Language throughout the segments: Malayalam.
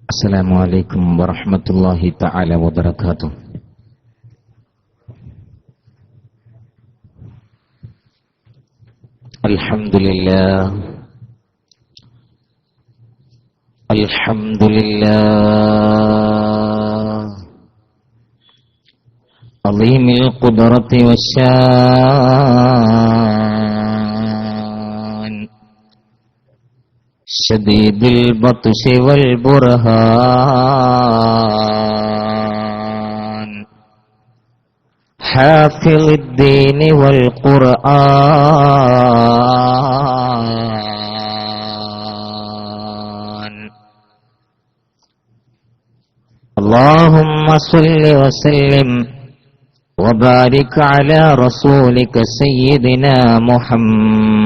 السلام عليكم ورحمة الله تعالى وبركاته. الحمد لله الحمد لله عظيم القدرة والشان شديد البطش والبرهان حافظ الدين والقرآن. اللهم صل وسلم وبارك على رسولك سيدنا محمد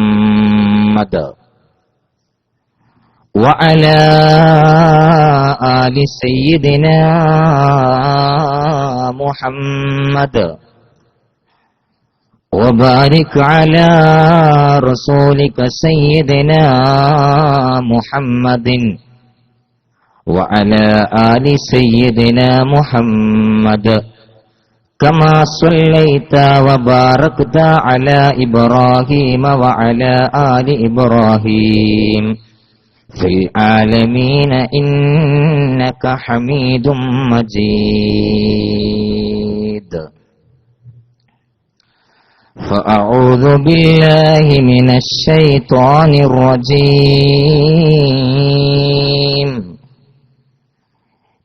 وعلى آل سيدنا محمد وبارك على رسولك سيدنا محمد وعلى آل سيدنا محمد كما صليت وباركت على إبراهيم وعلى آل إبراهيم في العالمين إنك حميد مجيد. فأعوذ بالله من الشيطان الرجيم.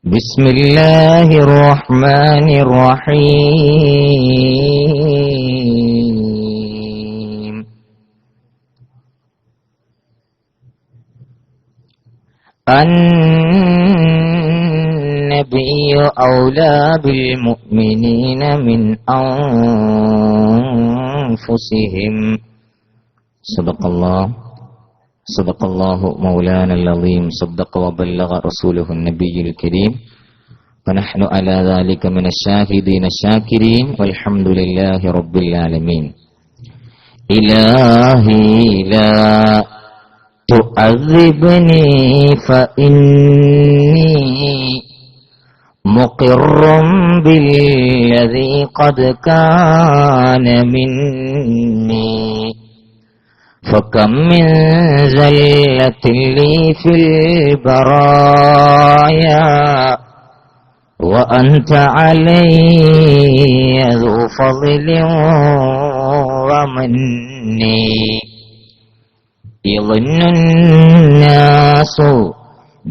بسم الله الرحمن الرحيم. النبي أولى بالمؤمنين من أنفسهم. صدق الله مولانا العظيم. صدق وبلغ رسوله النبي الكريم. ونحن على ذلك من الشاهدين الشاكرين والحمد لله رب العالمين. إلهي لا تعذبني فإني مقر بالذي قد كان مني. فكم من زلة لي في البرايا وأنت علي ذو فضل ومني. يظن الناس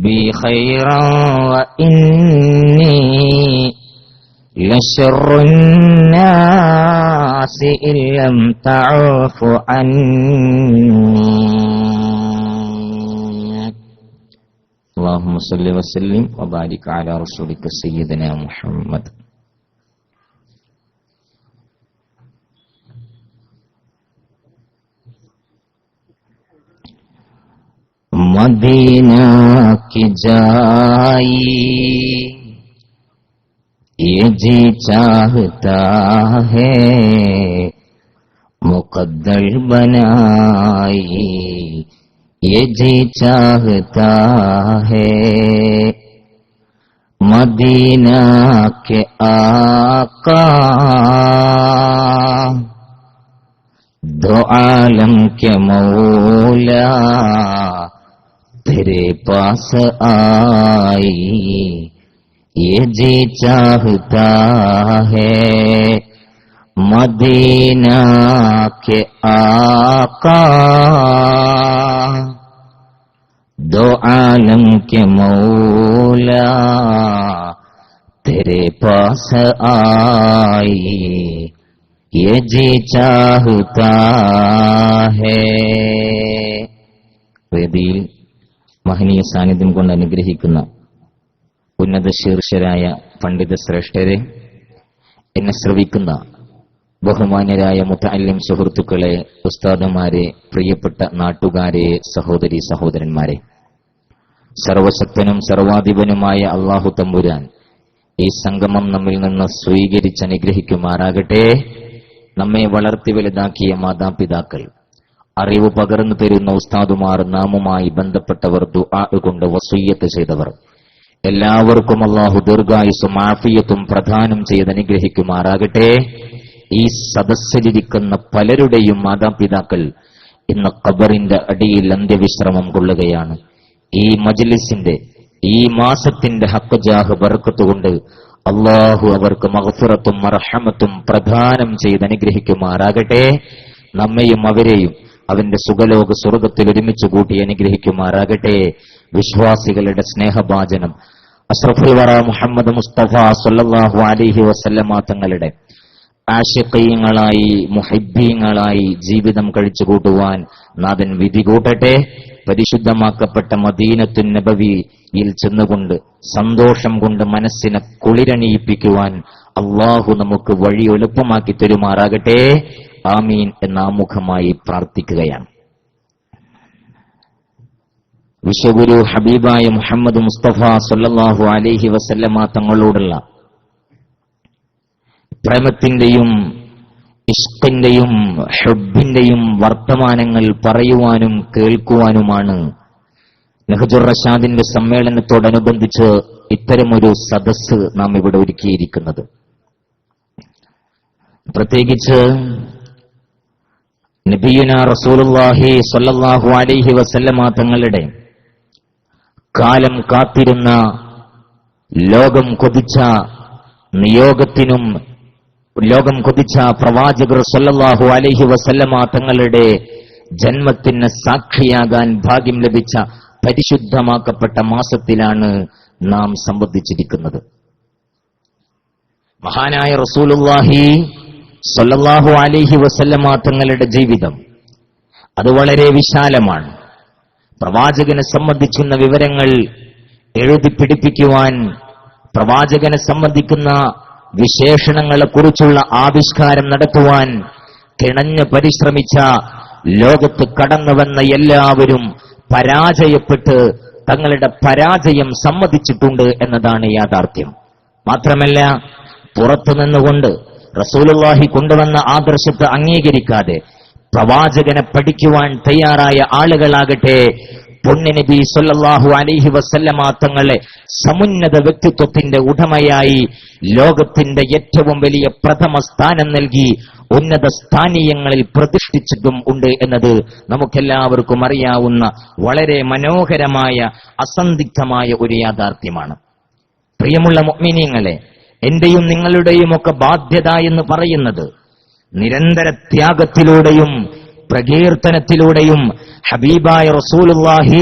بي خيرا وإني لشر الناس إن لم تعف عني. اللهم صل وسلم وبارك على رسولك سيدنا محمد. मदीना की जाई ये जी चाहता है मुकद्दर बनाई ये जी चाहता है. मदीना के आका दो आलम के मौला तेरे पास आई ये जी चाहता है. मदीना के आका दो आलम के मौला तेरे पास आई ये जी चाहता है. വേദിയിൽ മഹനീയ സാന്നിധ്യം കൊണ്ട് അനുഗ്രഹിക്കുന്ന ഉന്നത ശീർഷരായ പണ്ഡിത ശ്രേഷ്ഠരെ, എന്നെ ശ്രവിക്കുന്ന ബഹുമാന്യരായ മുതഅല്ലിം സുഹൃത്തുക്കളെ, ഉസ്താദുമാരെ, പ്രിയപ്പെട്ട നാട്ടുകാരെ, സഹോദരി സഹോദരന്മാരെ, സർവശക്തനും സർവാധിപനുമായ അല്ലാഹു തമ്പുരാൻ ഈ സംഗമം നമ്മിൽ നിന്ന് സ്വീകരിച്ച് അനുഗ്രഹിക്കുമാറാകട്ടെ. നമ്മെ വളർത്തി വലുതാക്കിയ മാതാപിതാക്കൾ, അറിവ് പകർന്നു തരുന്ന ഉസ്താദുമാർ, നാമുമായി ബന്ധപ്പെട്ടവർ, ദുആ കൊണ്ട് വസിയ്യത്ത് ചെയ്തവർ, എല്ലാവർക്കും അല്ലാഹു ദീർഘായുസ്സും ആഫിയത്തും പ്രദാനം ചെയ്ത് അനുഗ്രഹിക്കുമാറാകട്ടെ. ഈ സദസ്സിലിരിക്കുന്ന പലരുടെയും മാതാപിതാക്കൾ ഇന്ന് ഖബറിന്റെ അടിയിൽ അന്ത്യവിശ്രമം കൊള്ളുകയാണ്. ഈ മജ്ലിസിന്റെ ഈ മാസത്തിന്റെ ഹഖ് ജാഹ് ബർക്കത്ത് കൊണ്ട് അല്ലാഹു അവർക്ക് മഗ്ഫിറത്തും മർഹമത്തും പ്രദാനം ചെയ്ത് അനുഗ്രഹിക്കുമാറാകട്ടെ. നമ്മയും അവരെയും അവന്റെ സുഖലോക സ്വർഗത്തിൽ ഒരുമിച്ച് കൂട്ടി അനുഗ്രഹിക്കുമാറാകട്ടെ. വിശ്വാസികളുടെ സ്നേഹഭാജനം അഷ്റഫുൽ വറ മുഹമ്മദ് മുസ്തഫ സല്ലല്ലാഹു അലൈഹി വസല്ലമ തങ്ങളുടെ ആശിഖീങ്ങളായി മുഹിബ്ബീങ്ങളായി ജീവിതം കഴിച്ചു കൂട്ടുവാൻ നാഥൻ വിധി കൂട്ടട്ടെ. പരിശുദ്ധമാക്കപ്പെട്ട മദീനത്തുൻ നബവിയിൽ ചെന്നുകൊണ്ട് സന്തോഷം കൊണ്ട് മനസ്സിനെ കുളിരണിയിപ്പിക്കുവാൻ അള്ളാഹു നമുക്ക് വഴി എളുപ്പമാക്കി തരുമാറാകട്ടെ. ആമീൻ എന്ന ആമുഖമായി പ്രാർത്ഥിക്കുകയാണ്. വിശ്വഗുരു ഹബീബായ മുഹമ്മദ് മുസ്തഫ സല്ലല്ലാഹു അലൈഹി വസല്ലമ തങ്ങളോടുള്ള പ്രേമത്തിന്റെയും ഇഷ്കിന്റെയും ഹുബ്ബിന്റെയും വർത്തമാനങ്ങൾ പറയുവാനും കേൾക്കുവാനുമാണ് നഹ്ജുർ റഷാദിന്റെ സമ്മേളനത്തോടനുബന്ധിച്ച് ഇത്തരമൊരു സദസ്സ് നാം ഇവിടെ ഒരുക്കിയിരിക്കുന്നത്. പ്രത്യേകിച്ച് നബിയുനാ റസൂലുള്ളാഹി സ്വല്ലല്ലാഹു അലൈഹി വസല്ലമ തങ്ങളുടെ കാലം കാത്തിരുന്ന ലോകം കൊതിച്ച നിയോഗത്തിനും ലോകം കൊതിച്ച പ്രവാചകർ സ്വല്ലല്ലാഹു അലൈഹി വസല്ലമ തങ്ങളുടെ ജന്മത്തിന് സാക്ഷിയാകാൻ ഭാഗ്യം ലഭിച്ച പരിശുദ്ധമാക്കപ്പെട്ട മാസത്തിലാണ് നാം സംബന്ധിച്ചിരിക്കുന്നത്. മഹാനായ റസൂലുള്ളാഹി സ്വല്ലല്ലാഹു അലൈഹി വസല്ലമ തങ്ങളുടെ ജീവിതം അത് വളരെ വിശാലമാണ്. പ്രവാചകനെ സംബന്ധിക്കുന്ന വിവരങ്ങൾ എഴുതി പിടിപ്പിക്കുവാൻ, പ്രവാചകനെ സംബന്ധിക്കുന്ന വിശേഷണങ്ങളെക്കുറിച്ചുള്ള ആവിഷ്കാരം നടത്തുവാൻ കിണഞ്ഞ് പരിശ്രമിച്ച ലോകത്ത് കടന്നുവന്ന എല്ലാവരും പരാജയപ്പെട്ട് തങ്ങളുടെ പരാജയം സമ്മതിച്ചിട്ടുണ്ട് എന്നതാണ് യാഥാർത്ഥ്യം. മാത്രമല്ല, പുറത്തു നിന്നുകൊണ്ട് റസൂലുള്ളാഹി കൊണ്ടുവന്ന ആദർശത്തെ അംഗീകരിക്കാതെ പ്രവാചകനെ പഠിക്കുവാൻ തയ്യാറായ ആളുകളാകട്ടെ പൊന്നുനബി സല്ലല്ലാഹു അലൈഹി വസല്ലമ തങ്ങളെ സമുന്നത വ്യക്തിത്വത്തിന്റെ ഉടമയായി ലോകത്തിന്റെ ഏറ്റവും വലിയ പ്രഥമ സ്ഥാനം നൽകി ഉന്നത സ്ഥാനീയങ്ങളിൽ പ്രതിഷ്ഠിച്ചിട്ടും ഉണ്ട് എന്നത് നമുക്കെല്ലാവർക്കും അറിയാവുന്ന വളരെ മനോഹരമായ അസന്ദിഗ്ധമായ ഒരു യാഥാർത്ഥ്യമാണ്. പ്രിയമുള്ള മുഅ്മിനീങ്ങളെ, എന്റെയും നിങ്ങളുടെയും ഒക്കെ ബാധ്യത എന്ന് പറയുന്നത് നിരന്തര ത്യാഗത്തിലൂടെയും പ്രകീർത്തനത്തിലൂടെയും ഹബീബായ റസൂലുള്ളാഹി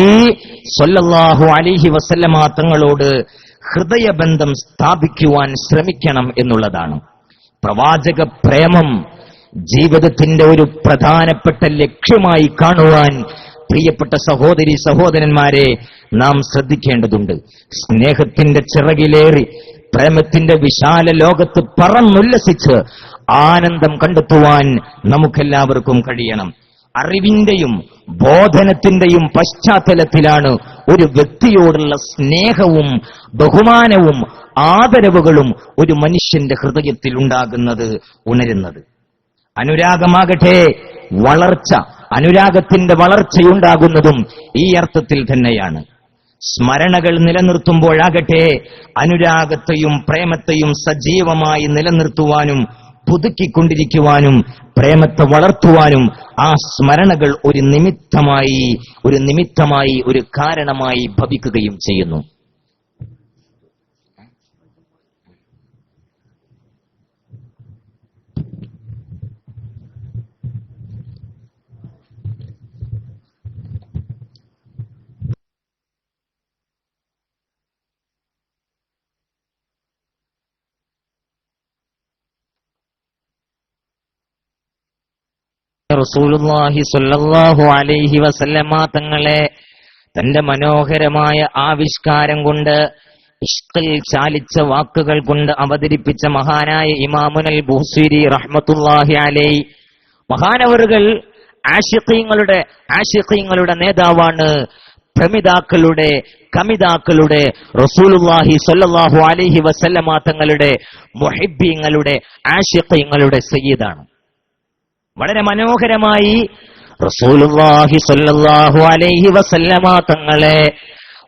സ്വല്ലല്ലാഹു അലൈഹി വസല്ലമ തങ്ങളോട് ഹൃദയബന്ധം സ്ഥാപിക്കുവാൻ ശ്രമിക്കണം എന്നുള്ളതാണ്. പ്രവാചക പ്രേമം ജീവിതത്തിന്റെ ഒരു പ്രധാനപ്പെട്ട ലക്ഷ്യമായി കാണുവാൻ പ്രിയപ്പെട്ട സഹോദരി സഹോദരന്മാരെ നാം ശ്രദ്ധിക്കേണ്ടതുണ്ട്. സ്നേഹത്തിന്റെ ചിറകിലേറി പ്രേമത്തിന്റെ വിശാല ലോകത്ത് പറന്നുല്ലസിച്ച് ആനന്ദം കണ്ടെത്തുവാൻ നമുക്കെല്ലാവർക്കും കഴിയണം. അറിവിന്റെയും ബോധനത്തിന്റെയും പശ്ചാത്തലത്തിലാണ് ഒരു വ്യക്തിയോടുള്ള സ്നേഹവും ബഹുമാനവും ആദരവുകളും ഒരു മനുഷ്യന്റെ ഹൃദയത്തിൽ ഉണ്ടാകുന്നത്, ഉണരുന്നത്. അനുരാഗമാകട്ടെ വളർച്ച, അനുരാഗത്തിന്റെ വളർച്ചയുണ്ടാകുന്നതും ഈ അർത്ഥത്തിൽ തന്നെയാണ്. സ്മരണകൾ നിലനിർത്തുമ്പോഴാകട്ടെ അനുരാഗത്തെയും പ്രേമത്തെയും സജീവമായി നിലനിർത്തുവാനും പുതുക്കിക്കൊണ്ടിരിക്കുവാനും പ്രേമത്തെ വളർത്തുവാനും ആ സ്മരണകൾ ഒരു നിമിത്തമായി ഒരു കാരണമായി ഭവിക്കുകയും ചെയ്യുന്നു. റസൂലുള്ളാഹി സ്വല്ലല്ലാഹു അലൈഹി വസല്ലമ തങ്ങളെ തന്റെ മനോഹരമായ ആവിഷ്കാരം കൊണ്ട്, ഇഷ്കിൽ ചാലിച്ച വാക്കുകൾ കൊണ്ട് അവതരിപ്പിച്ച മഹാനായ ഇമാമുൽ ബൂസീരി റഹ്മത്തുള്ളാഹി അലൈഹി മഹാനവറുകൾ ആശിഖീങ്ങളുടെ നേതാവാണ്. പ്രമിതാക്കളുടെ കമിതാക്കളുടെ റസൂലുള്ളാഹി സ്വല്ലല്ലാഹു അലൈഹി വസല്ലമ തങ്ങളുടെ മുഹിബ്ബീങ്ങളുടെ ആശിഖീങ്ങളുടെ സയ്യിദാണ്. വളരെ മനോഹരമായി റസൂലുള്ളാഹി സ്വല്ലല്ലാഹു അലൈഹി വസല്ലമ തങ്ങളെ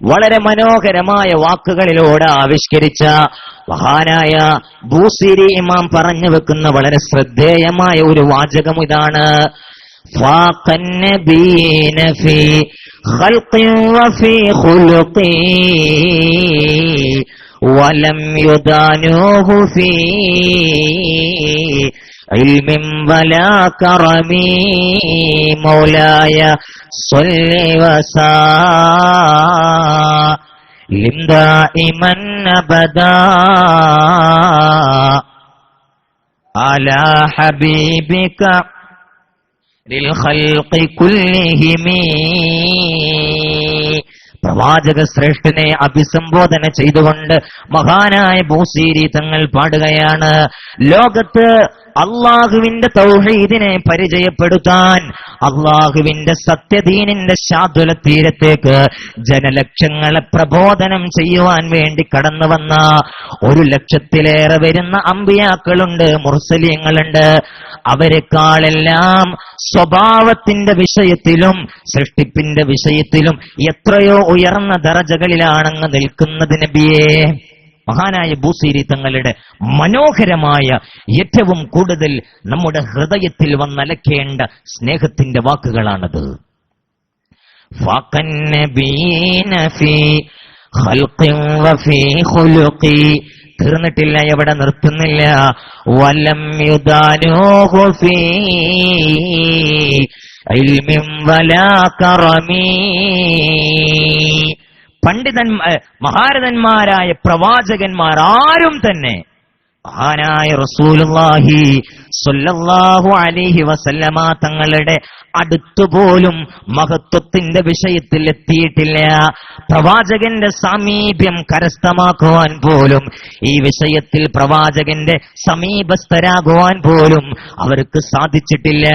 വളരെ മനോഹരമായ വാക്കുകളിലൂടെ ആവിഷ്കരിച്ച മഹാനായ ബൂസിരി ഇമാം പറഞ്ഞു വെക്കുന്ന വളരെ ശ്രദ്ധേയമായ ഒരു വാചകം ഇതാണ്: ഫാഖൻ നബീന ഫീ ഖൽഖി വഫീ ഖുലുഖി വലം യുദാനുഹു ഫീ ഇൽമിൻ വലാ കറമി മൗലായ സ്വല്ലി വസല്ലിം ദായിമൻ അബദാ അലാ ഹബീബിക ലിൽ ഖൽഖി കുല്ലിഹിമി. പ്രവാചക ശ്രേഷ്ഠനെ അഭിസംബോധന ചെയ്തുകൊണ്ട് മഹാനായ ബൂസീരി തങ്ങൾ പാടുകയാണ്: ലോകത്ത് അള്ളാഹുവിന്റെ തൗഹീദിനെ പരിചയപ്പെടുത്താൻ, അള്ളാഹുവിന്റെ സത്യദീനിന്റെ ശാദ്വല തീരത്തേക്ക് ജനലക്ഷങ്ങളെ പ്രബോധനം ചെയ്യുവാൻ വേണ്ടി കടന്നു വന്ന 1,00,000-ലേറെ വരുന്ന അമ്പിയാക്കളുണ്ട്, മുർസലീങ്ങളുണ്ട്. അവരെക്കാളെല്ലാം സ്വഭാവത്തിന്റെ വിഷയത്തിലും സൃഷ്ടിപ്പിന്റെ വിഷയത്തിലും എത്രയോ ഉയർന്ന ദറജകളിലാണങ്ങ് നിൽക്കുന്നത് നബിയേ. മഹാനായ ബൂസീരി തങ്ങളുടെ മനോഹരമായ ഏറ്റവും കൂടുതൽ നമ്മുടെ ഹൃദയത്തിൽ വന്നലക്കേണ്ട സ്നേഹത്തിന്റെ വാക്കുകളാണത്. ഫാഖൻ നബീന ഫീ ഖൽഖി വഫീ ഖുലുഖി. തീർന്നിട്ടില്ല, എവിടെ നിർത്തുന്നില്ല. വലം യുദാനുഹു ഫീ ഇൽമിൻ വലാ കറമി. മഹാരഥന്മാരായ പ്രവാചകന്മാർ ആരും തന്നെ മഹാനായ റസൂലുള്ളാഹി സ്വല്ലല്ലാഹു അലൈഹി വസല്ലമ തങ്ങളുടെ അടുത്തുപോലും മഹത്വത്തിന്റെ വിഷയത്തിൽ എത്തിയിട്ടില്ല. പ്രവാചകന്റെ സാമീപ്യം കരസ്ഥമാക്കുവാൻ പോലും, ഈ വിഷയത്തിൽ പ്രവാചകന്റെ സമീപസ്ഥരാകുവാൻ പോലും അവർക്ക് സാധിച്ചിട്ടില്ല.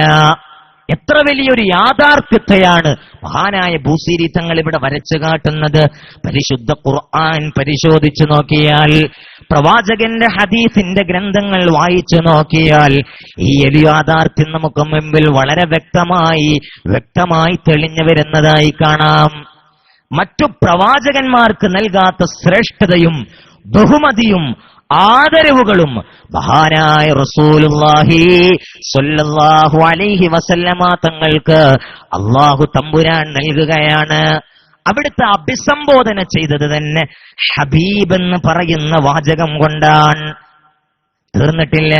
എത്ര വലിയൊരു യാഥാർത്ഥ്യത്തെയാണ് മഹാനായ ബൂസീരി തങ്ങൾ ഇവിടെ വരച്ചു കാട്ടുന്നത്. പരിശുദ്ധ ഖുർആൻ പരിശോധിച്ചു നോക്കിയാൽ, പ്രവാചകന്റെ ഹദീസിന്റെ ഗ്രന്ഥങ്ങൾ വായിച്ചു നോക്കിയാൽ ഈ യാഥാർത്ഥ്യം നമുക്ക് മുമ്പിൽ വളരെ വ്യക്തമായി തെളിഞ്ഞു വരുന്നതായി കാണാം. മറ്റു പ്രവാചകന്മാർക്ക് നൽകാത്ത ശ്രേഷ്ഠതയും ബഹുമതിയും ആദരവുകളും മഹാനായ റസൂലുള്ളാഹി സ്വല്ലല്ലാഹു അലൈഹി വസല്ലമ തങ്ങൾക്ക് അല്ലാഹു തമ്പുരാൻ നൽകുകയാണ്. അവിടുത്തെ അഭിസംബോധന ചെയ്തത് തന്നെ ഹബീബ് എന്ന് പറയുന്ന വാചകം കൊണ്ടാണ്. തീർന്നിട്ടില്ല.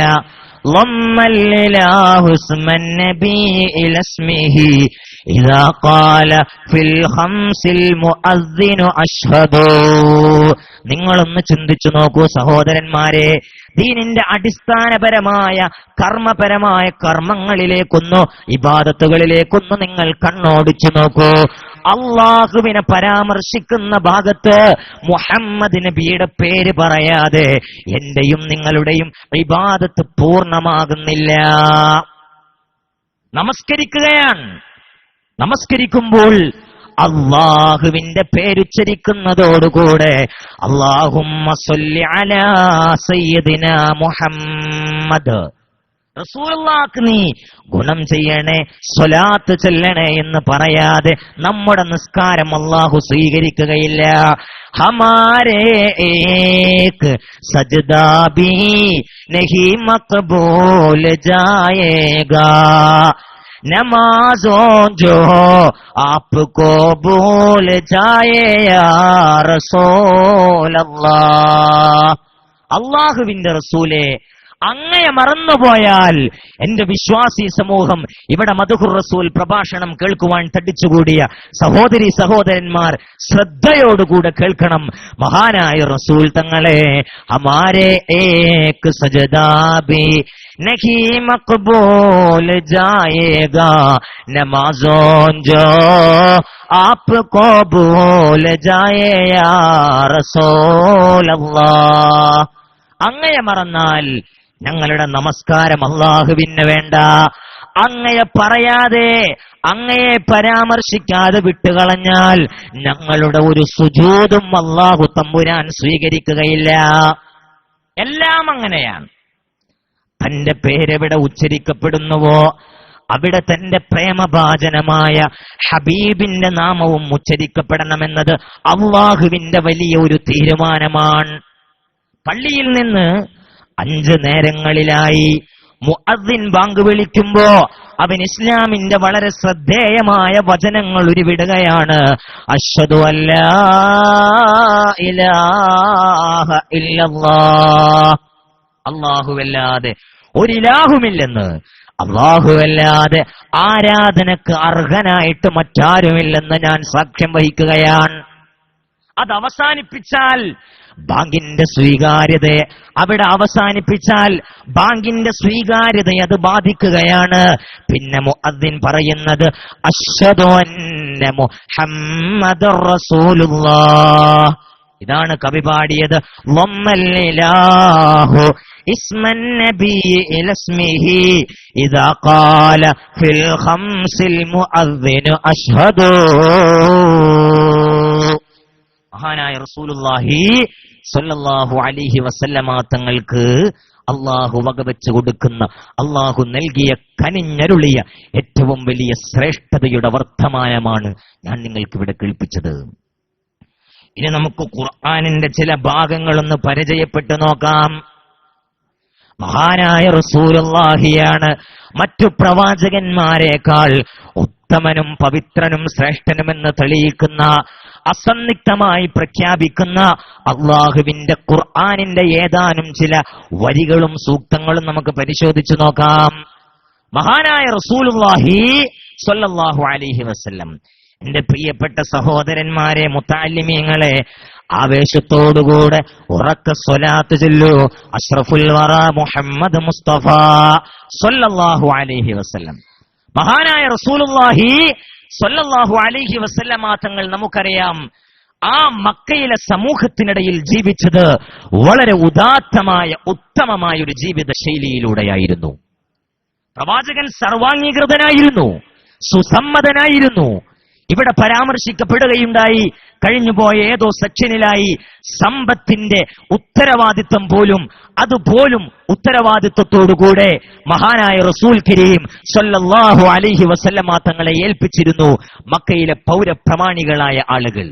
നിങ്ങളൊന്ന് ചിന്തിച്ചു നോക്കൂ സഹോദരന്മാരെ, ദീനിന്റെ അടിസ്ഥാനപരമായ കർമ്മപരമായ കർമ്മങ്ങളിലേക്കൊന്നു, ഇബാദത്തുകളിലേക്കൊന്നു നിങ്ങൾ കണ്ണോടിച്ചു നോക്കൂ. അള്ളാഹുവിനെ പരാമർശിക്കുന്ന ഭാഗത്ത് മുഹമ്മദ് നബിയുടെ പേര് പറയാതെ എന്റെയും നിങ്ങളുടെയും ഇബാദത്ത് പൂർണ്ണമാകുന്നില്ല. നമസ്കരിക്കുകയാണ്, നമസ്കരിക്കുമ്പോൾ അള്ളാഹുവിന്റെ പേരുച്ചരിക്കുന്നതോടുകൂടെ അല്ലാഹുമ്മ സ്വല്ലി അലാ സയ്യിദിനാ മുഹമ്മദ്, റസൂലുള്ളാഹിക്ക് നീ ഗുണം ചെയ്യണേ, സ്വലാത്ത് ചൊല്ലണേ എന്ന് പറയാതെ നമ്മുടെ നിസ്കാരം അല്ലാഹു സ്വീകരിക്കുകയില്ല. ഹമാരേ ഏക് സജ്ദാ ബി നഹി മഖബൂൽ ജായേഗാ, നമാസോ ജോ ആപ്കോ ഭൂൽ ജായേ യാ റസൂലല്ലാഹ്. അല്ലാഹുവിന്റെ റസൂലേ, അങ്ങയെ മറന്നുപോയാൽ എന്റെ വിശ്വാസി സമൂഹം, ഇവിടെ മദ്ഹുർ റസൂൽ പ്രഭാഷണം കേൾക്കുവാൻ തടിച്ചുകൂടിയ സഹോദരി സഹോദരന്മാർ ശ്രദ്ധയോടുകൂടെ കേൾക്കണം. മഹാനായ റസൂൽ തങ്ങളെ ഹമാരേ ഏക് സജ്ദാ ബി നഹി മഖബൂൽ ജായേഗാ, നമാസോ ജോ ആപ്കോ ഭൂൽ ജായേ യാ റസൂലല്ലാഹ്. അങ്ങയെ മറന്നാൽ ഞങ്ങളുടെ നമസ്കാരം അല്ലാഹുവിന് വേണ്ട. അങ്ങയെ പറയാതെ, അങ്ങയെ പരാമർശിക്കാതെ വിട്ടുകളഞ്ഞാൽ ഞങ്ങളുടെ ഒരു സുജൂദും അല്ലാഹു തമ്പുരാൻ സ്വീകരിക്കുകയില്ല. എല്ലാം അങ്ങനെയാണ്. തന്റെ പേരെവിടെ ഉച്ചരിക്കപ്പെടുന്നുവോ അവിടെ തന്റെ പ്രേമഭാജനമായ ഹബീബിന്റെ നാമവും ഉച്ചരിക്കപ്പെടണമെന്നത് അള്ളാഹുവിന്റെ വലിയ ഒരു തീരുമാനമാണ്. പള്ളിയിൽ നിന്ന് 5 നേരങ്ങളിലായി മുഅദ്ദിൻ ബാങ്ക് വിളിക്കുമ്പോ അവൻ ഇസ്ലാമിന്റെ വളരെ ശ്രദ്ധേയമായ വചനങ്ങൾ ഉരുവിടുകയാണ്. അശ്ഹദു അല്ലാ ഇലാഹ ഇല്ലല്ലാഹ്, അല്ലാഹുവല്ലാതെ ഒരിലാഹുമില്ലെന്ന്, അല്ലാഹുവല്ലാതെ ആരാധനക്ക് അർഹനായിട്ട് മറ്റാരുമില്ലെന്ന് ഞാൻ സാക്ഷ്യം വഹിക്കുകയാണ്. അത് അവസാനിപ്പിച്ചാൽ ബാങ്കിന്റെ സ്വീകാര്യതയെ, അവിടെ അവസാനിപ്പിച്ചാൽ ബാങ്കിന്റെ സ്വീകാര്യതയെ അത് ബാധിക്കുകയാണ്. പിന്നെ മുഅദ്ദിൻ പറയുന്നത് അശ്ഹദു അന്ന മുഹമ്മദുർ റസൂലുള്ളാഹ്. ഇതാണ് കവി പാടിയത്. വമ്മല്ലിലാഹു ഇസ്മൻ നബി ഇലസ്മിഹി ഇദാ ഖാല ഫിൽ ഖംസിൽ മുഅദ്ദിനു അശ്ഹദു. മഹാനായ റസൂലുള്ളാഹി സ്വല്ലല്ലാഹു അലൈഹി വസല്ലമ തങ്ങൾക്ക് അള്ളാഹു വകവെച്ചു കൊടുക്കുന്ന, അള്ളാഹു നൽകിയ കനിഞ്ഞരുളിയ ഏറ്റവും വലിയ ശ്രേഷ്ഠതയുടെ വർത്തമാനമാണ് ഞാൻ നിങ്ങൾക്ക് ഇവിടെ കേൾപ്പിച്ചത്. ഇനി നമുക്ക് ഖുർആനിന്റെ ചില ഭാഗങ്ങളൊന്ന് പരിചയപ്പെട്ടു നോക്കാം. മഹാനായ റസൂലുള്ളാഹിയാണ് മറ്റു പ്രവാചകന്മാരെക്കാൾ ഉത്തമനും പവിത്രനും ശ്രേഷ്ഠനുമെന്ന് തെളിയിക്കുന്ന, അസന്നിഗ്ധമായി പ്രഖ്യാപിക്കുന്ന അള്ളാഹുവിന്റെ ഖുർആനിന്റെ ഏതാനും ചില വരികളും സൂക്തങ്ങളും നമുക്ക് പരിശോധിച്ചു നോക്കാം. മഹാനായ റസൂലുള്ളാഹി സ്വല്ലല്ലാഹു അലൈഹി വസല്ലം, എന്റെ പ്രിയപ്പെട്ട സഹോദരന്മാരെ, മുത്തഅല്ലിമീങ്ങളെ, ആവേശത്തോടുകൂടെ ഉറക്ക സ്വലാത്ത് ചൊല്ലൂ. അഷ്റഫുൽ വറ മുഹമ്മദ് മുസ്തഫ സ്വല്ലല്ലാഹു അലൈഹി വസല്ലം. മഹാനായ റസൂലുള്ളാഹി സ്വല്ലല്ലാഹു അലൈഹി വസല്ലമ തങ്ങൾ നമുക്കറിയാം, ആ മക്കയിലെ സമൂഹത്തിനിടയിൽ ജീവിച്ചത് വളരെ ഉദാത്തമായ ഉത്തമമായ ഒരു ജീവിത ശൈലിയിലൂടെയായിരുന്നു. പ്രവാചകൻ സർവാംഗീകൃതനായിരുന്നു, സുസമ്മതനായിരുന്നു. ഇവിടെ പരാമർശിക്കപ്പെടുകയുണ്ടായി, കഴിഞ്ഞുപോയ ഏതോ സെക്ഷനിലായി സമ്പത്തിന്റെ ഉത്തരവാദിത്വം പോലും, അതുപോലും ഉത്തരവാദിത്വത്തോടുകൂടെ മഹാനായ റസൂൽ കരീം സ്വല്ലല്ലാഹു അലൈഹി വസല്ലമ തങ്ങളെ ഏൽപ്പിച്ചിരുന്നു മക്കയിലെ പൗരപ്രമാണികളായ ആളുകൾ.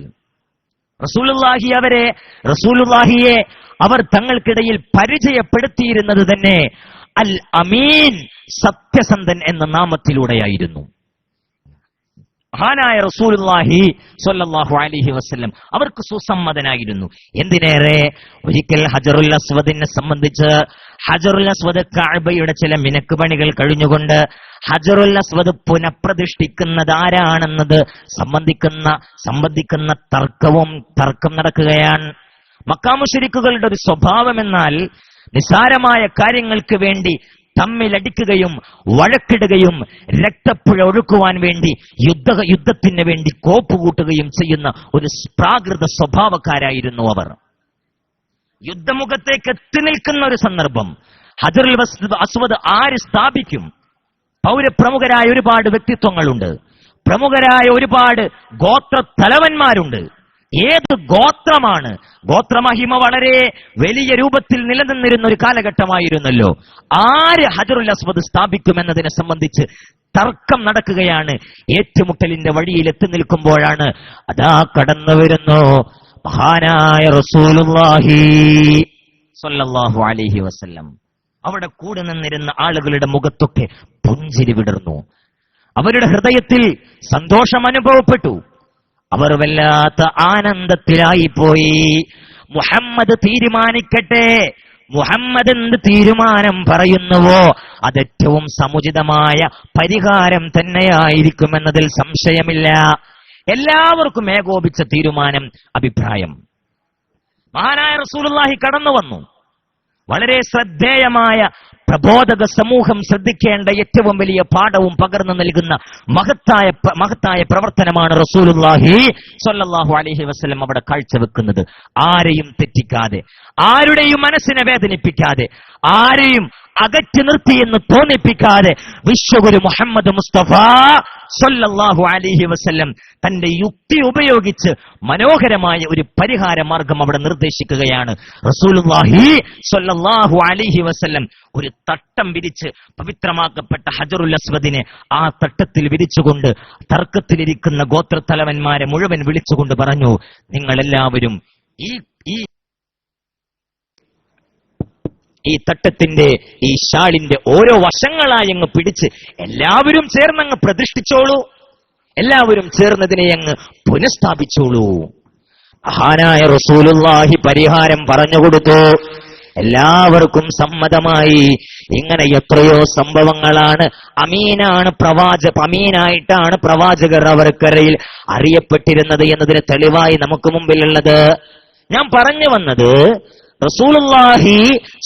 റസൂലുള്ളാഹിയെ അവർ തങ്ങൾക്കിടയിൽ പരിചയപ്പെടുത്തിയിരുന്നത് തന്നെ അൽ അമീൻ, സത്യസന്ധൻ എന്ന നാമത്തിലൂടെയായിരുന്നു. മഹാനായ റസൂലുള്ളാഹി സ്വല്ലല്ലാഹു അലൈഹി വസല്ലം അവർക്ക് സുസമ്മതനായിരുന്നു. എന്തിനേറെ, ഒരിക്കൽ ഹജറുൽ അസ്വദിനെ സംബന്ധിച്ച്, ഹജറുൽ അസ്വദ് കഅബയുടെ ചില മിനക്ക് പണികൾ കഴിഞ്ഞുകൊണ്ട് ഹജറുൽ അസ്വദ് പുനഃപ്രതിഷ്ഠിക്കുന്നത് ആരാണെന്നത് സംബന്ധിക്കുന്ന തർക്കം നടക്കുകയാണ്. മക്കാ മുശ്രിക്കുകളുടെ ഒരു സ്വഭാവമെന്നാൽ നിസ്സാരമായ കാര്യങ്ങൾക്ക് വേണ്ടി തമ്മിലടിക്കുകയും വഴക്കിടുകയും രക്തപ്പുഴ ഒഴുക്കുവാൻ വേണ്ടി യുദ്ധത്തിന് വേണ്ടി കോപ്പുകൂട്ടുകയും ചെയ്യുന്ന ഒരു പ്രാകൃത സ്വഭാവക്കാരായിരുന്നു അവർ. യുദ്ധമുഖത്തേക്ക് എത്തി നിൽക്കുന്ന ഒരു സന്ദർഭം, ഹജറുൽ അസ്വദ് ആര് സ്ഥാപിക്കും? പൗരപ്രമുഖരായ ഒരുപാട് വ്യക്തിത്വങ്ങളുണ്ട്, പ്രമുഖരായ ഒരുപാട് ഗോത്ര തലവന്മാരുണ്ട്. ഏത് ഗോത്രമാണ്? ഗോത്രമഹിമ വളരെ വലിയ രൂപത്തിൽ നിലനിന്നിരുന്ന ഒരു കാലഘട്ടമായിരുന്നല്ലോ. ആര് ഹജറുൽ അസ്വദ് സ്ഥാപിക്കുമെന്നതിനെ സംബന്ധിച്ച് തർക്കം നടക്കുകയാണ്. ഏറ്റുമുട്ടലിന്റെ വഴിയിൽ എത്തി നിൽക്കുമ്പോഴാണ് അതാ കടന്നു വരുന്നു മഹാനായ റസൂലുള്ളാഹി സ്വല്ലല്ലാഹു അലൈഹി വസല്ലം. അവിടെ കൂടെ നിന്നിരുന്ന ആളുകളുടെ മുഖത്തൊക്കെ പുഞ്ചിരി വിടർന്നു. അവരുടെ ഹൃദയത്തിൽ സന്തോഷം അനുഭവപ്പെട്ടു. അവർ വല്ലാത്ത ആനന്ദത്തിലായിപ്പോയി. മുഹമ്മദ് തീരുമാനിക്കട്ടെ, മുഹമ്മദ് എന്ത് തീരുമാനം പറയുന്നുവോ അതേറ്റവും സമുചിതമായ പരിഹാരം തന്നെയായിരിക്കുമെന്നതിൽ സംശയമില്ല. എല്ലാവർക്കും ഏകോപിച്ച തീരുമാനം, അഭിപ്രായം. മഹാനായ റസൂലുള്ളാഹി കടന്നു വന്നു. വളരെ ശ്രദ്ധേയമായ പ്രബോധക സമൂഹം ശ്രദ്ധിക്കേണ്ട ഏറ്റവും വലിയ പാഠവും പകർന്നു നൽകുന്ന മഹത്തായ പ്രവർത്തനമാണ് റസൂലുള്ളാഹി സ്വല്ലല്ലാഹു അലൈഹി വസല്ലം അവിടെ കാഴ്ചവെക്കുന്നത്. ആരെയും തെറ്റിക്കാതെ, ആരുടെയും മനസ്സിനെ വേദനിപ്പിക്കാതെ, ആരെയും അകറ്റി നിർത്തി എന്ന് തോന്നിപ്പിക്കാതെ വിശ്വഗുരു മുഹമ്മദ് മുസ്തഫ സ്വല്ലല്ലാഹു അലൈഹി വസല്ലം തന്റെ യുക്തി ഉപയോഗിച്ച് മനോഹരമായ ഒരു പരിഹാര മാർഗം അവിടെ നിർദ്ദേശിക്കുകയാണ്. റസൂലുള്ളാഹി സ്വല്ലല്ലാഹു അലൈഹി വസല്ലം ഒരു തട്ടം വിരിച്ച് പവിത്രമാക്കപ്പെട്ട ഹജറുൽ അസ്വദിനെ ആ തട്ടത്തിൽ വിരിച്ചുകൊണ്ട് തർക്കത്തിലിരിക്കുന്ന ഗോത്രത്തലവന്മാരെ മുഴുവൻ വിളിച്ചുകൊണ്ട് പറഞ്ഞു, നിങ്ങളെല്ലാവരും ഈ തട്ടത്തിന്റെ ഈ ഷാളിന്റെ ഓരോ വശങ്ങളായി അങ്ങ് പിടിച്ച് എല്ലാവരും ചേർന്നങ്ങ് പ്രതിഷ്ഠിച്ചോളൂ, എല്ലാവരും ചേർന്നതിനെ അങ്ങ് പുനഃസ്ഥാപിച്ചോളൂ. മഹാനായ റസൂലുള്ളാഹി പരിഹാരം പറഞ്ഞുകൊടുത്തു. എല്ലാവർക്കും സമ്മതമായി. ഇങ്ങനെ എത്രയോ സംഭവങ്ങളാണ്. അമീനായിട്ടാണ് പ്രവാചകർ അവർക്കരയിൽ അറിയപ്പെട്ടിരുന്നത് എന്നതിന് തെളിവായി നമുക്ക് മുമ്പിലുള്ളത്. ഞാൻ പറഞ്ഞു വന്നത്, റസൂലുള്ളാഹി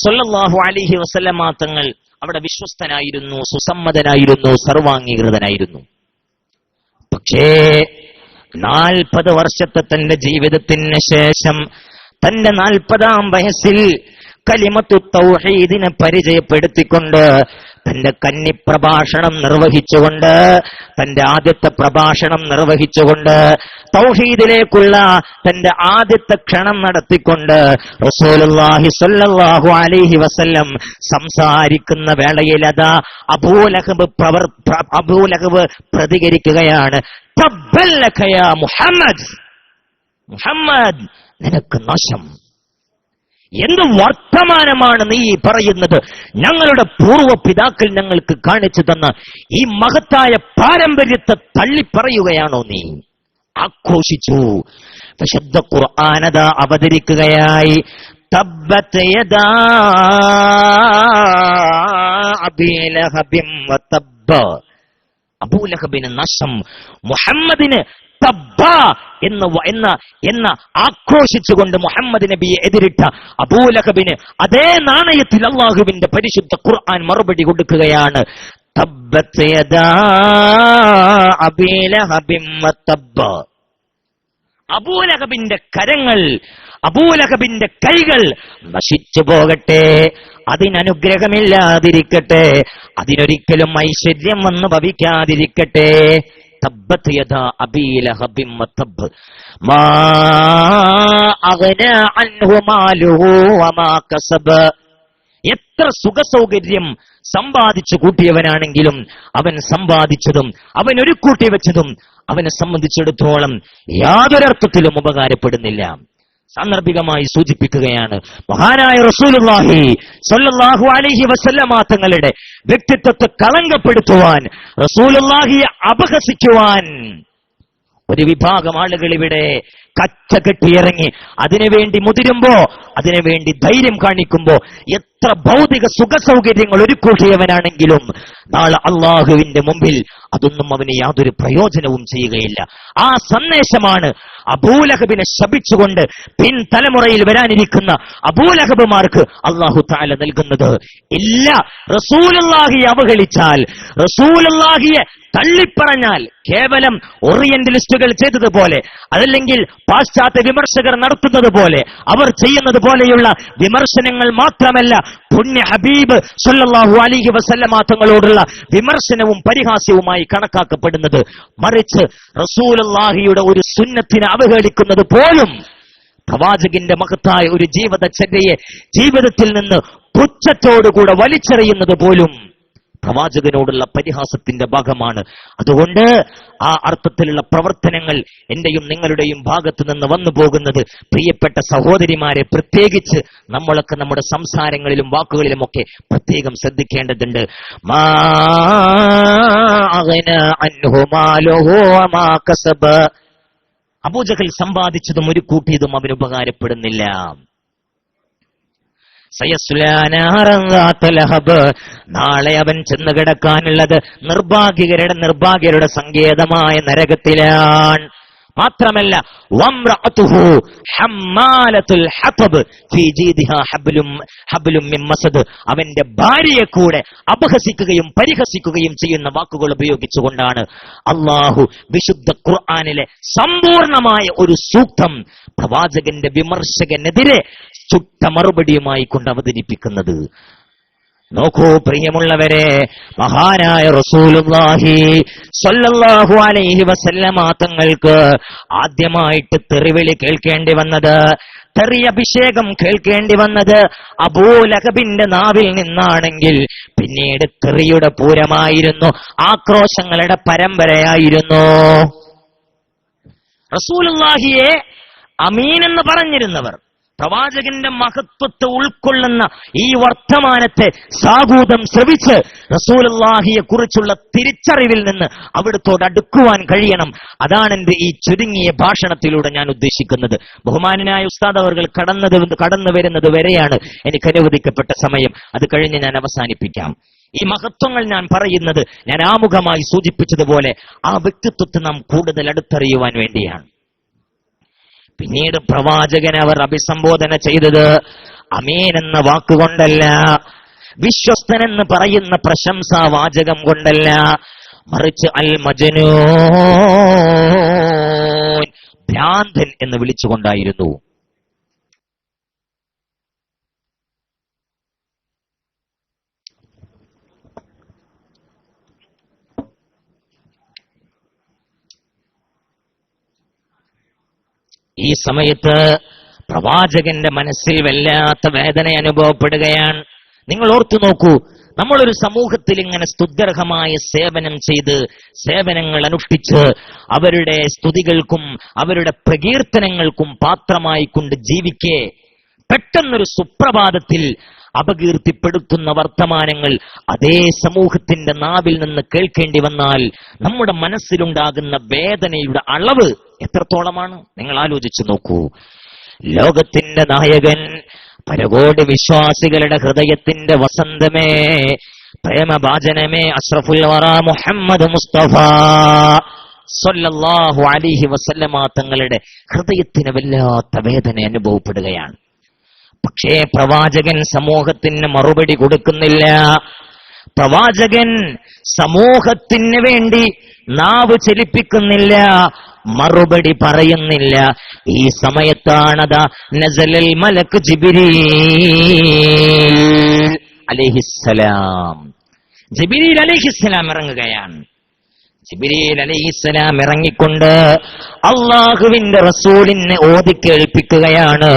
സ്വല്ലല്ലാഹു അലൈഹി വസല്ലമ തങ്ങൾ അവിടെ വിശ്വസ്തനായിരുന്നു, സുസമ്മതനായിരുന്നു, സർവാംഗീകൃതനായിരുന്നു. പക്ഷേ 40 വർഷത്തെ തന്റെ ജീവിതത്തിന് ശേഷം തന്റെ 40-ാം വയസ്സിൽ കലിമത്തു തൗഹീദിനെ പരിചയപ്പെടുത്തിക്കൊണ്ട് തന്റെ കന്നിപ്രഭാഷണം നിർവഹിച്ചുകൊണ്ട്, തന്റെ ആദ്യത്തെ പ്രഭാഷണം നിർവഹിച്ചുകൊണ്ട്, തൗഹീദിലേക്കുള്ള തന്റെ ആദ്യത്തെ ക്ഷണം നടത്തിക്കൊണ്ട് റസൂലുള്ളാഹി സ്വല്ലല്ലാഹു അലൈഹി വസല്ലം സംസാരിക്കുന്ന വേളയിൽ അതാ അബൂലഹബ് പ്രതികരിക്കുകയാണ്. തബ്ബല്ലക യാ മുഹമ്മദ്, മുഹമ്മദ് നിനക്ക് നാശം, എന്ത് വർത്തമാനമാണ് നീ പറയുന്നത്? ഞങ്ങളുടെ പൂർവ്വ പിതാക്കൾ ഞങ്ങൾക്ക് കാണിച്ചു തന്ന ഈ മഹത്തായ പാരമ്പര്യത്തെ തള്ളിപ്പറയുകയാണോ നീ? ആഘോഷിച്ചു. വിശുദ്ധ ഖുർആനത അവതരിക്കുകയായി. തബ്ബത് യദാ അബീ ലഹബിൻ വതബ്ബ, അബൂലഹബിന് നാശം, മുഹമ്മദിന് തബ്ബ എന്ന ആക്രോശിച്ചുകൊണ്ട് മുഹമ്മദ് നബിയെ എതിരിട്ട അബൂലഹബിന് അതേ നാണയത്തിൽ അല്ലാഹുവിന്റെ പരിശുദ്ധ ഖുർആൻ മറുപടി കൊടുക്കുകയാണ്. തബ്ബത് യദാ അബീ ലഹബിൻ വതബ്ബ, അബൂലഹബിന്റെ കരങ്ങൾ, അബൂലഹബിന്റെ കൈകൾ നശിച്ചു പോകട്ടെ, അതിനനുഗ്രഹമില്ലാതിരിക്കട്ടെ, അതിനൊരിക്കലും ഐശ്വര്യം വന്നു ഭവിക്കാതിരിക്കട്ടെ. തബ്ബത് യദാ അബീ ലഹബിൻ വതബ്ബ് മാ അഗ്നാ അൻഹു മാലുഹു വമാ കസബ. എത്ര സുഖസൗകര്യം സമ്പാദിച്ചു കൂട്ടിയവനാണെങ്കിലും അവൻ സമ്പാദിച്ചതും അവൻ ഒരു കൂട്ടി വെച്ചതും അവനെ സംബന്ധിച്ചിടത്തോളം യാതൊരർത്ഥത്തിലും ഉപകാരപ്പെടുന്നില്ല. സാന്ദർഭികമായി സൂചിപ്പിക്കുകയാണ്, മഹാനായ റസൂലുള്ളാഹി സ്വല്ലല്ലാഹു അലൈഹി വസല്ലമ തങ്ങളുടെ വ്യക്തിത്വത്തെ കളങ്കപ്പെടുത്തുവാൻ, റസൂലുള്ളാഹിയെ അപഹസിക്കുവാൻ ഒരു വിഭാഗം ആളുകൾ ഇവിടെ കച്ച കെട്ടിയിറങ്ങി അതിനുവേണ്ടി മുതിരുമ്പോ, അതിനുവേണ്ടി ധൈര്യം കാണിക്കുമ്പോ, എത്ര ഭൗതിക സുഖസൗകര്യങ്ങൾ ഒരുക്കൂട്ടിയവനാണെങ്കിലും നാളെ അള്ളാഹുവിന്റെ മുമ്പിൽ അതൊന്നും അവന് യാതൊരു പ്രയോജനവും ചെയ്യുകയില്ല. ആ സന്ദേശമാണ് അബൂലഹബിനെ ശപിച്ചുകൊണ്ട് പിൻതലമുറയിൽ വരാനിരിക്കുന്ന അബൂലഹബുമാർക്ക് അള്ളാഹു തആല നൽകുന്നത്. ഇല്ല, റസൂലുള്ളാഹിയെ അവഹേളിച്ചാൽ, റസൂലുള്ളാഹിയെ തള്ളിപ്പറഞ്ഞാൽ, കേവലം ഓറിയന്റലിസ്റ്റുകൾ ചെയ്തതുപോലെ, അതല്ലെങ്കിൽ പാശ്ചാത്യ വിമർശകർ നടത്തുന്നത് പോലെ, അവർ ചെയ്യുന്നത് പോലെയുള്ള വിമർശനങ്ങൾ മാത്രമല്ല പുണ്യ ഹബീബ് സ്വല്ലല്ലാഹു അലൈഹി വസല്ലമ തങ്ങളോടുള്ള വിമർശനവും പരിഹാസ്യവുമായി കണക്കാക്കപ്പെടുന്നത്. മറിച്ച് റസൂലുള്ളാഹിയുടെ ഒരു സുന്നത്തിനെ അവഹേളിക്കുന്നത് പോലും, പ്രവാചകന്റെ മഹത്തായ ഒരു ജീവിതചര്യയെ ജീവിതത്തിൽ നിന്ന് പുച്ഛത്തോടുകൂടെ വലിച്ചെറിയുന്നത് പോലും പ്രവാചകനോടുള്ള പരിഹാസത്തിന്റെ ഭാഗമാണ്. അതുകൊണ്ട് ആ അർത്ഥത്തിലുള്ള പ്രവർത്തനങ്ങൾ എന്റെയും നിങ്ങളുടെയും ഭാഗത്തു നിന്ന് വന്നു പോകുന്നത്, പ്രിയപ്പെട്ട സഹോദരിമാരെ, പ്രത്യേകിച്ച് നമ്മളൊക്കെ നമ്മുടെ സംസാരങ്ങളിലും വാക്കുകളിലുമൊക്കെ പ്രത്യേകം ശ്രദ്ധിക്കേണ്ടതുണ്ട്. മാ അഗ്നാ അൻഹു മാലുഹു വമാ കസബ, അബൂജഹൽ സമ്പാദിച്ചതും ഒരു കൂട്ടിയതും അവന് ഉപകാരപ്പെടുന്നില്ല. നാളെ അവൻ ചെന്ന് കിടക്കാനുള്ളത് നിർഭാഗ്യരുടെ സങ്കേതമായ നരകത്തിലാണ്. മാത്രമല്ല, വംറഅതുഹു ഹമ്മാലത്തുൽ ഹതബ് ഫീ ജീദിഹാ ഹബ്ലും മിൻ മസദ്, അവന്റെ ഭാര്യയെ കൂടെ അപഹസിക്കുകയും പരിഹസിക്കുകയും ചെയ്യുന്ന വാക്കുകൾ ഉപയോഗിച്ചുകൊണ്ടാണ് അല്ലാഹു വിശുദ്ധ ഖുർആനിലെ സമ്പൂർണമായ ഒരു സൂക്തം പ്രവാചകന്റെ വിമർശകനെതിരെ ചുട്ട മറുപടിയുമായി കൊണ്ട് അവതരിപ്പിക്കുന്നത്. നോക്കൂ പ്രിയമുള്ളവരെ, മഹാനായ റസൂലുള്ളാഹി സ്വല്ലല്ലാഹു അലൈഹി വസല്ലമ തങ്ങൾക്ക് ആദ്യമായിട്ട് തെറിവിളി കേൾക്കേണ്ടി വന്നത്, തെറി അഭിഷേകം കേൾക്കേണ്ടി വന്നത് അബൂലഹബിന്റെ നാവിൽ നിന്നാണെങ്കിൽ പിന്നീട് തെറിയുടെ പൂരമായിരുന്നു, ആക്രോശങ്ങളുടെ പരമ്പരയായിരുന്നു. റസൂലുള്ളാഹിയെ അമീൻ എന്ന് പറഞ്ഞിരുന്നവർ, പ്രവാചകന്റെ മഹത്വത്തെ ഉൾക്കൊള്ളുന്ന ഈ വർത്തമാനത്തെ സാഗൂതം ശ്രവിച്ച് റസൂലുള്ളാഹിയെ കുറിച്ചുള്ള തിരിച്ചറിവിൽ നിന്ന് അവിടുത്തോട് അടുക്കുവാൻ കഴിയണം. അതാണ് എന്റെ ഈ ചുരുങ്ങിയ ഭാഷണത്തിലൂടെ ഞാൻ ഉദ്ദേശിക്കുന്നത്. ബഹുമാനനായ ഉസ്താദ് അവർകൾ കടന്നു വരുന്നത് വരെയാണ് എനിക്ക് അനുവദിക്കപ്പെട്ട സമയം. അത് കഴിഞ്ഞ് ഞാൻ അവസാനിപ്പിക്കാം. ഈ മഹത്വങ്ങൾ ഞാൻ പറയുന്നത്, ഞാൻ ആമുഖമായി സൂചിപ്പിച്ചതുപോലെ, ആ വ്യക്തിത്വത്തെ നാം കൂടുതൽ അടുത്തറിയുവാൻ വേണ്ടിയാണ്. പിന്നീട് പ്രവാചകൻ അവർ അഭിസംബോധന ചെയ്തത് അമീൻ എന്ന വാക്കുകൊണ്ടല്ല, വിശ്വസ്തനെന്ന് പറയുന്ന പ്രശംസാവാചകം കൊണ്ടല്ല, മറിച്ച് അൽ മജ്നൂൻ, ഭ്രാന്തൻ എന്ന് വിളിച്ചുകൊണ്ടായിരുന്നു. ഈ സമയത്ത് പ്രവാചകന്റെ മനസ്സിൽ വല്ലാത്ത വേദന അനുഭവപ്പെടുകയാണ്. നിങ്ങൾ ഓർത്തു നോക്കൂ, നമ്മളൊരു സമൂഹത്തിൽ ഇങ്ങനെ സ്തുത്യർഹമായ സേവനം ചെയ്ത്, സേവനങ്ങൾ അനുഷ്ഠിച്ച്, അവരുടെ സ്തുതികൾക്കും അവരുടെ പ്രകീർത്തനങ്ങൾക്കും പാത്രമായി കൊണ്ട് ജീവിക്കെ പെട്ടെന്നൊരു സുപ്രഭാതത്തിൽ അപകീർത്തിപ്പെടുത്തുന്ന വർത്തമാനങ്ങൾ അതേ സമൂഹത്തിന്റെ നാവിൽ നിന്ന് കേൾക്കേണ്ടി വന്നാൽ നമ്മുടെ മനസ്സിലുണ്ടാകുന്ന വേദനയുടെ അളവ് എത്രത്തോളമാണ് നിങ്ങൾ ആലോചിച്ചു നോക്കൂ. ലോകത്തിന്റെ നായകൻ, പരകോടി വിശ്വാസികളുടെ ഹൃദയത്തിന്റെ വസന്തമേ, പ്രേമഭാജനമേ, അഷ്റഫുൽ വറ മുഹമ്മദ് മുസ്തഫ സ്വല്ലല്ലാഹു അലൈഹി വസല്ലമ തങ്ങളുടെ ഹൃദയത്തിന് വല്ലാത്ത വേദന അനുഭവപ്പെടുകയാണ്. പക്ഷേ പ്രവാചകൻ സമൂഹത്തിന് മറുപടി കൊടുക്കുന്നില്ല. പ്രവാചകൻ സമൂഹത്തിന് വേണ്ടി നാവ് ചലിപ്പിക്കുന്നില്ല, മറുപടി പറയുന്നില്ല. ഈ സമയത്താണതാ നസലൽ മലക്ക് ജിബ്രീൽ അലൈഹിസ്സലാം, ജിബ്രീൽ അലൈഹിസ്സലാം ഇറങ്ങുകയാണ്. ജിബ്രീൽ അലൈഹിസ്സലാം ഇറങ്ങിക്കൊണ്ട് അല്ലാഹുവിന്റെ റസൂലിനെ ഓതി കേൾപ്പിക്കുകയാണ്.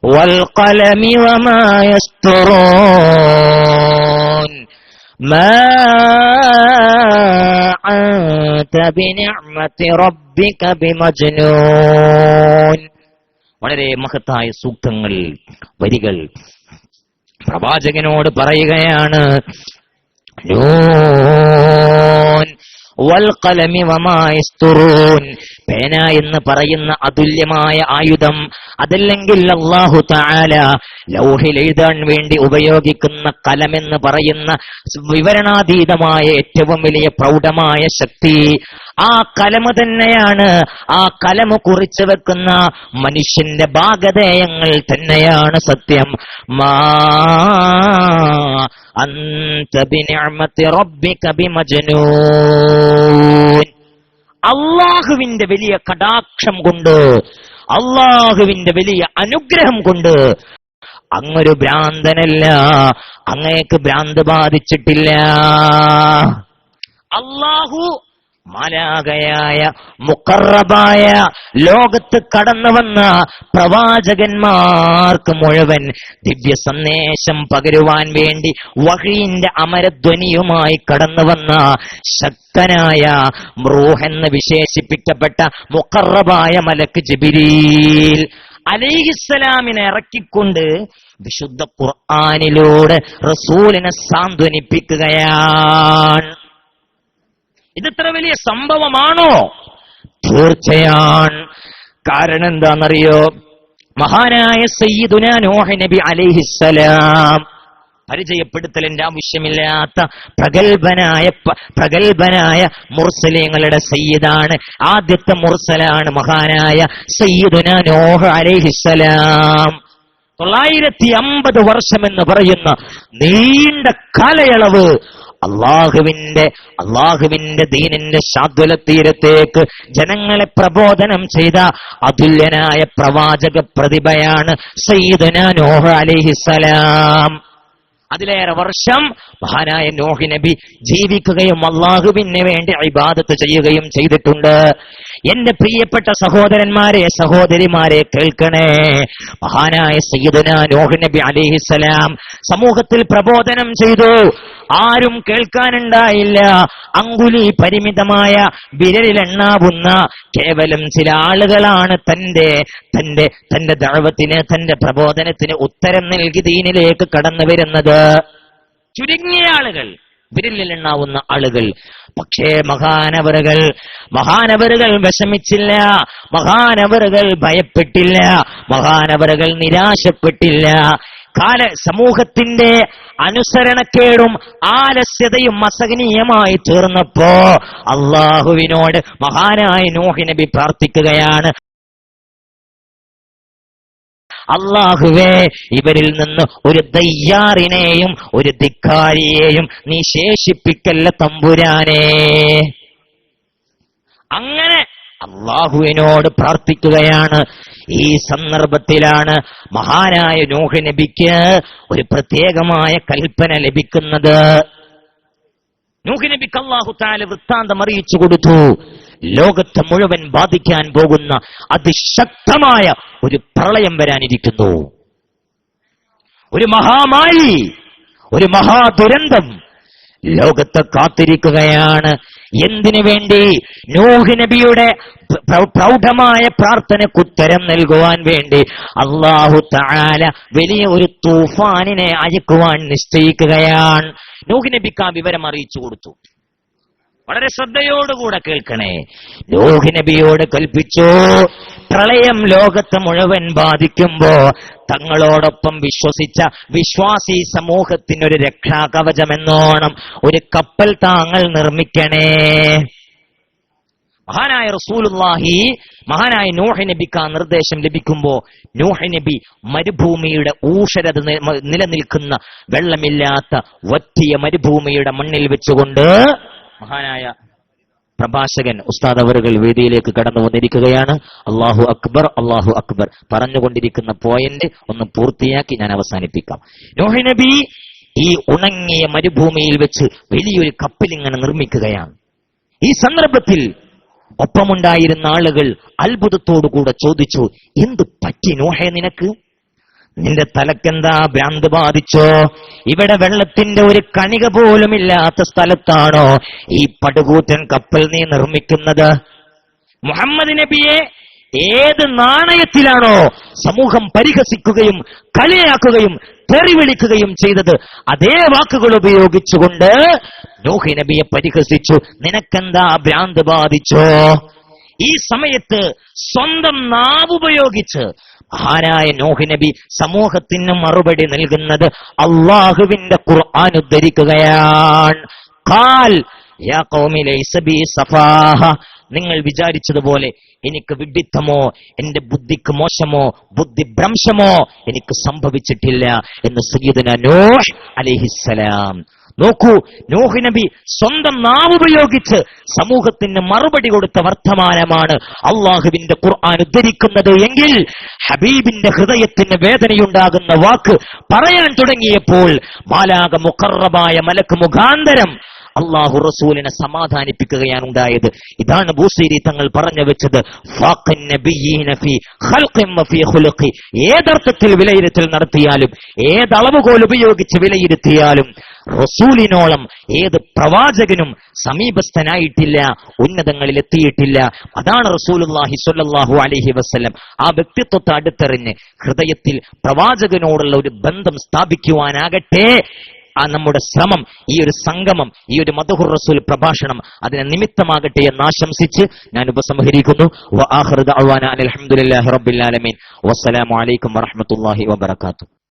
വൽ ഖലമി വമാ യസ്തുറൂൻ മാ അൻത ബിനിഅ്മതി റബ്ബിക ബിമജ്നൂൻ. വളരെ മഹത്തായ സൂക്തങ്ങൾ, വരികൾ പ്രവാചകനോട് പറയുകയാണ്. നൂൻ വൽ ഖലമി വമാ യസ്തുറൂൻ, പേന എന്ന് പറയുന്ന അതുല്യമായ ആയുധം, അതല്ലെങ്കിൽ അല്ലാഹു തആല ലൗഹിൽ എഴുതാൻ വേണ്ടി ഉപയോഗിക്കുന്ന കലമെന്ന് പറയുന്ന വിവരണാതീതമായ ഏറ്റവും വലിയ പ്രൗഢമായ ശക്തി, ആ കലമ് തന്നെയാണ്. ആ കലമ് കുറിച്ചു വെക്കുന്ന മനുഷ്യന്റെ ഭാഗധേയങ്ങൾ തന്നെയാണ് സത്യം. മാ അൻത ബിനിഅ്മതി റബ്ബിക ബിമജ്നൂൻ. അല്ലാഹുവിന്റെ വലിയ കടാക്ഷം കൊണ്ട്, അല്ലാഹുവിന്റെ വലിയ അനുഗ്രഹം കൊണ്ട് അങ്ങൊരു ഭ്രാന്തനല്ല, അങ്ങേക്ക് ഭ്രാന്ത് ബാധിച്ചിട്ടില്ല. അല്ലാഹു മാലാകയായ മുഖറബായ ലോകത്ത് കടന്നു വന്ന പ്രവാചകന്മാർക്ക് മുഴുവൻ ദിവ്യ സന്ദേശം പകരുവാൻ വേണ്ടി വഹീന്റെ അമരധ്വനിയുമായി കടന്നു വന്ന ശക്തനായ റൂഹ് എന്ന് വിശേഷിപ്പിക്കപ്പെട്ട മുഖറബായ മലക്ക് ജിബ്രീൽ അലൈഹിസ്സലാമിനെ ഇറക്കിക്കൊണ്ട് വിശുദ്ധ ഖുർആനിലൂടെ റസൂലിനെ സാന്ത്വനിപ്പിക്കുകയാണ്. ഇതിത്ര വലിയ സംഭവമാണോ? തീർച്ചയാണ്. കാരണം എന്താണെന്നറിയോ? മഹാനായ സയ്യിദുനാ നൂഹ് നബി അലൈഹിസ്സലാം, പരിചയപ്പെടുത്തലിന്റെ ആവശ്യമില്ലാത്ത പ്രഗൽഭനായ മുർസലീങ്ങളുടെ സയ്യിദാണ്. ആദ്യത്തെ മുർസലാണ് മഹാനായ സയ്യിദുനാ നൂഹ് അലൈഹിസ്സലാം. 950 വർഷം എന്ന് പറയുന്ന നീണ്ട കാലയളവ് അള്ളാഹുവിന്റെ ദീനിന്റെ ശാദ്വല തീരത്തേക്ക് ജനങ്ങളെ പ്രബോധനം ചെയ്ത അതുല്യനായ പ്രവാചക പ്രതിഭയാണ് സയ്യിദുനാ നൂഹ് അലൈഹിസ്സലാം. അതിലേറെ വർഷം മഹാനായ നൂഹ് നബി ജീവിക്കുകയും അള്ളാഹുവിന് വേണ്ടി ഇബാദത്ത് ചെയ്യുകയും ചെയ്തിട്ടുണ്ട്. എന്റെ പ്രിയപ്പെട്ട സഹോദരന്മാരെ, സഹോദരിമാരെ, കേൾക്കണേ. മഹാനായ സയ്യിദുനാ നൂഹ് നബി അലൈഹിസ്സലാം സമൂഹത്തിൽ പ്രബോധനം ചെയ്തു. ആരും കേൾക്കാനുണ്ടായില്ല. അങ്കുലി പരിമിതമായ വിരലിലെണ്ണാവുന്ന കേവലം ചില ആളുകളാണ് തന്റെ ദഅവത്തിന്, തന്റെ പ്രബോധനത്തിന് ഉത്തരം നൽകി ദീനിലേക്ക് കടന്നു വരുന്നത്. ചുരുങ്ങിയ ആളുകൾ, വിരലിലെണ്ണാവുന്ന ആളുകൾ. പക്ഷേ മഹാനവറുകൾ വിഷമിച്ചില്ല, മഹാനവറുകൾ ഭയപ്പെട്ടില്ല, മഹാനവറുകൾ നിരാശപ്പെട്ടില്ല. സമൂഹത്തിന്റെ അനുസരണക്കേടും ആലസ്യതയും അസഹനീയമായി തീർന്നപ്പോ അള്ളാഹുവിനോട് മഹാനായ നൂഹ് നബി പ്രാർത്ഥിക്കുകയാണ്, അല്ലാഹുവേ, ഇവരിൽ നിന്ന് ഒരു ദയ്യാറിനെയും ഒരു ധിക്കാരിയെയും നീ ശേഷിപ്പിക്കല്ല തമ്പുരാനേ. അങ്ങനെ അള്ളാഹുവിനോട് പ്രാർത്ഥിക്കുകയാണ്. ഈ സന്ദർഭത്തിലാണ് മഹാനായ നൂഹ് നബിക്ക് ഒരു പ്രത്യേകമായ കൽപ്പന ലഭിക്കുന്നത്. നൂഹ് നബിക്ക് അല്ലാഹു തആല വൃത്താന്തം അറിയിച്ചു കൊടുത്തു. ലോകത്തെ മുഴുവൻ ബാധിക്കാൻ പോകുന്ന അതിശക്തമായ ഒരു പ്രളയം വരാനിരിക്കുന്നു. ഒരു മഹാമാരി, ഒരു മഹാദുരന്തം ലോകത്തെ കാത്തിരിക്കുകയാണ്. എന്തിനു വേണ്ടി? നൂഹ് നബിയുടെ പ്രൗഢമായ പ്രാർത്ഥനയ്ക്ക് ഉത്തരം നൽകുവാൻ വേണ്ടി അല്ലാഹു തആല വലിയ ഒരു തൂഫാനിനെ അയക്കുവാൻ നിശ്ചയിക്കുകയാണ്. നൂഹ് നബിക്ക് ആ വിവരം അറിയിച്ചു കൊടുത്തു. വളരെ ശ്രദ്ധയോടുകൂടെ കേൾക്കണേ. നൂഹ് നബിയോട് കൽപ്പിച്ചു, പ്രളയം ലോകത്തെ മുഴുവൻ ബാധിക്കുമ്പോ തങ്ങളോടൊപ്പം വിശ്വസിച്ച വിശ്വാസി സമൂഹത്തിനൊരു രക്ഷാകവചമെന്നോണം ഒരു കപ്പൽ താങ്കൾ നിർമ്മിക്കണേ. മഹാനായ റസൂലുള്ളാഹി, മഹാനായ നൂഹ് നബിക്ക് ആ നിർദ്ദേശം ലഭിക്കുമ്പോ നൂഹ് നബി മരുഭൂമിയുടെ ഊഷരത നിലനിൽക്കുന്ന വെള്ളമില്ലാത്ത വറ്റിയ മരുഭൂമിയുടെ മണ്ണിൽ വെച്ചുകൊണ്ട് മഹാനായ പ്രഭാഷകൻ ഉസ്താദ് അവറുകൾ വേദിയിലേക്ക് കടന്നു വന്നിരിക്കുകയാണ്. അല്ലാഹു അക്ബർ, അല്ലാഹു അക്ബർ പറഞ്ഞുകൊണ്ടിരിക്കുന്ന പോയിന്റ് ഒന്ന് പൂർത്തിയാക്കി ഞാൻ അവസാനിപ്പിക്കാം. നൂഹ് നബി ഈ ഉണങ്ങിയ മരുഭൂമിയിൽ വെച്ച് വലിയൊരു കപ്പലിങ്ങനെ നിർമ്മിക്കുകയാണ്. ഈ സന്ദർഭത്തിൽ ഒപ്പമുണ്ടായിരുന്ന ആളുകൾ അത്ഭുതത്തോടുകൂടെ ചോദിച്ചു, എന്ത് പറ്റി നൂഹേ നിനക്ക്? നിന്റെ തലക്കെന്താ ഭ്രാന്ത് ബാധിച്ചോ? ഇവിടെ വെള്ളത്തിന്റെ ഒരു കണിക പോലുമില്ലാത്ത സ്ഥലത്താണോ ഈ പടുകൂറ്റൻ കപ്പൽ നീ നിർമ്മിക്കുന്നത്? മുഹമ്മദ് നബിയെ ഏത് നാണയത്തിലാണോ സമൂഹം പരിഹസിക്കുകയും കളിയാക്കുകയും തെറിവിളിക്കുകയും ചെയ്തത്, അതേ വാക്കുകൾ ഉപയോഗിച്ചുകൊണ്ട് നൂഹ് നബിയെ പരിഹസിച്ചു. നിനക്കെന്താ ഭ്രാന്ത് ബാധിച്ചോ? ഈ സമയത്ത് സ്വന്തം നാവുപയോഗിച്ച് മഹാനായ നൂഹ് നബി സമൂഹത്തിന് മറുപടി നൽകുന്നത് അള്ളാഹുവിന്റെ ഖുർആൻ ഉദ്ധരിക്കുകയാണ്. ഖാൽ യാ ഖൗമി ലൈസ ബി സഫാഹ, നിങ്ങൾ വിചാരിച്ചതുപോലെ എനിക്ക് വിഡ്ഢിത്തമോ എന്റെ ബുദ്ധിക്ക് മോശമോ ബുദ്ധിഭ്രംശമോ എനിക്ക് സംഭവിച്ചിട്ടില്ല എന്ന് സയ്യിദുനാ നൂഹ് അലൈഹിസ്സലാം. നോക്കൂ, നൂഹ് നബി സ്വന്തം നാവുപയോഗിച്ച് സമൂഹത്തിന് മറുപടി കൊടുത്ത വർത്തമാനമാണ് അള്ളാഹുവിന്റെ ഖുർആൻ ഉദ്ധരിക്കുന്നത് എങ്കിൽ ഹബീബിന്റെ ഹൃദയത്തിന് വേദനയുണ്ടാകുന്ന വാക്ക് പറയാൻ തുടങ്ങിയപ്പോൾ മാലാക മുഖറബായ മലക്ക് മുഖാന്തരം അള്ളാഹു റസൂലിനെ സമാധാനിപ്പിക്കുകയാണ് ഉണ്ടായത്. ഇതാണ് ബൂസീരി തങ്ങൾ പറഞ്ഞു വെച്ചത്, ഏതർത്ഥത്തിൽ വിലയിരുത്തൽ നടത്തിയാലും ഏതളവുകോൽ ഉപയോഗിച്ച് വിലയിരുത്തിയാലും റസൂലിനോളം ഏത് പ്രവാചകനും സമീപസ്ഥനായിട്ടില്ല, ഉന്നതങ്ങളിൽ എത്തിയിട്ടില്ല. അതാണ് റസൂലുള്ളാഹി സ്വല്ലല്ലാഹു അലൈഹി വസല്ലം. ആ വ്യക്തിത്വത്തെ അടുത്തെറിഞ്ഞ് ഹൃദയത്തിൽ പ്രവാചകനോടുള്ള ഒരു ബന്ധം സ്ഥാപിക്കുവാനാകട്ടെ ആ നമ്മുടെ ശ്രമം, ഈ ഒരു സംഗമം, ഈ ഒരു മദ്ഹുർ റസൂൽ പ്രഭാഷണം അതിനെ നിമിത്തമാകട്ടെ എന്ന് ആശംസിച്ച് ഞാൻ ഉപസംഹരിക്കുന്നു. വആഖിറു ദഅ്വാനാ അൽഹംദുലില്ലാഹി റബ്ബിൽ ആലമീൻ. വസ്സലാമു അലൈക്കും വറഹ്മത്തുള്ളാഹി വബറകാതുഹു.